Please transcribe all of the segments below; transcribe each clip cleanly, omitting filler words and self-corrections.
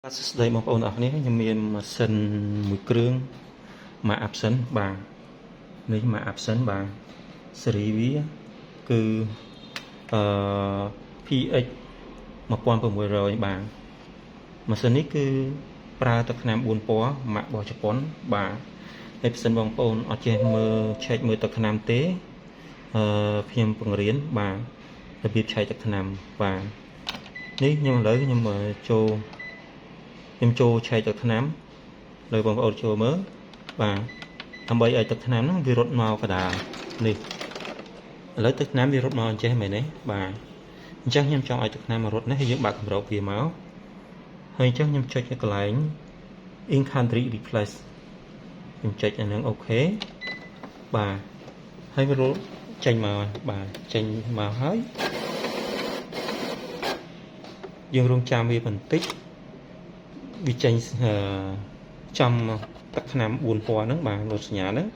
ស្ដីបងប្អូនអរគ្នាខ្ញុំមានម៉ាស៊ីនមួយគ្រឿងមក Epson បាទនេះមក Epson បាទស៊េរីវាគឺPX 1600បាទម៉ាស៊ីននេះគឺប្រើទឹកថ្នាំ4ពណ៌ម៉ាក់របស់ជប៉ុនបាទហើយបើសិនបងប្អូនអត់ចេះឆែកមើលទឹកថ្នាំទេខ្ញុំបង្រៀនបាទរបៀបឆែកទឹកថ្នាំបាទនេះខ្ញុំឥឡូវខ្ញុំចូលឆែកទឹកថ្នាំលើបងប្អូនចូលមើលបាទដើម្បីឲ្យទឹកថ្នាំហ្នឹងវារត់មកកណ្ដាលនេះឥឡូវទឹកថ្នាំវារត់មកអញ្ចេះមែនទេបាទអញ្ចឹងខ្ញុំចង់ឲ្យទឹកថ្នាំមករត់នេះហើយយើងបើកគម្របវាមកហើយអញ្ចឹងខ្ញុំចុចនៅកន្លែង in country replace ខ្ញុំចុចអាហ្នឹងអូខេបាទហើយវារត់ចេញមកបាទចេញមកហើយយើងរងចាំវាបន្តិចវាចេញចំទឹកថ្នាំ4ពណ៌ហ្នឹងបាទរត់សញ្ញាហ្នឹង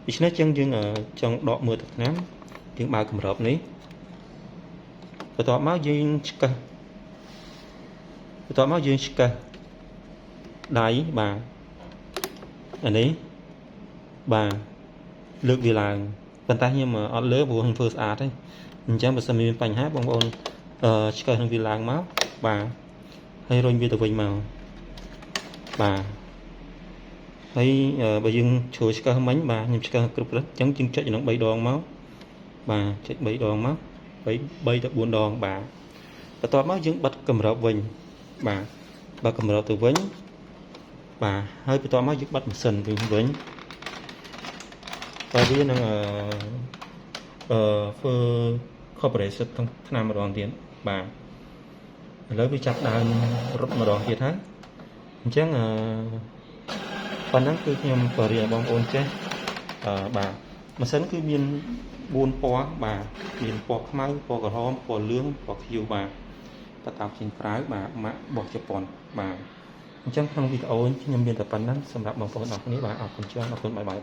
ដូច្នេះចឹងយើងចង់ដកមើលទឹកថ្នាំយើងបើកគម្របនេះបន្ទាប់មកយើងឆ្កឹះដៃបាទអានេះបាទលើកវាឡើងប៉ុន្តែខ្ញុំអត់លើព្រោះខ្ញុំធ្វើស្អាតទេអញ្ចឹងបើសិនមានបញ្ហាបងប្អូនឆ្កឹះនឹងវាឡើងមកបាទហើយរុញវាទៅវិញមកបាទហើយបើយើងជ្រួលឆ្កឹះមិញបាទខ្ញុំឆ្កឹះគ្រប់ព្រឹកអញ្ចឹងយើងចុចនឹង3ដងមកបាទចុច3ដងមក3ទៅ4ដងបាទបន្ទាប់មកយើងបិទគម្របវិញបាទបើគម្របទៅវិញបាទហើយបន្ទាប់មកយើងបិទម៉ាស៊ីនវិញតែវានឹងធ្វើ corporation ទាំងថ្នាំម្ដងទៀតបាទឥឡូវវាចាប់ដើមរត់ម្ដងទៀតហើយអញ្ចឹងប៉ុណ្ណឹងគឺខ្ញុំបរិយាបងប្អូនចេះបាទម៉ាស៊ីនគឺមាន4ពណ៌បាទមានពណ៌ខ្មៅពណ៌ក្រហមពណ៌លឿងពណ៌ខៀវបាទប្រតាប់ជាងក្រៅបាទម៉ាក់របស់ជប៉ុនបាទអញ្ចឹងក្នុងវីដេអូខ្ញុំមានតែប៉ុណ្ណឹងសម្រាប់បងប្អូនអរគ្នាបាទអរគុណច្រើនអរគុណបាយបាយ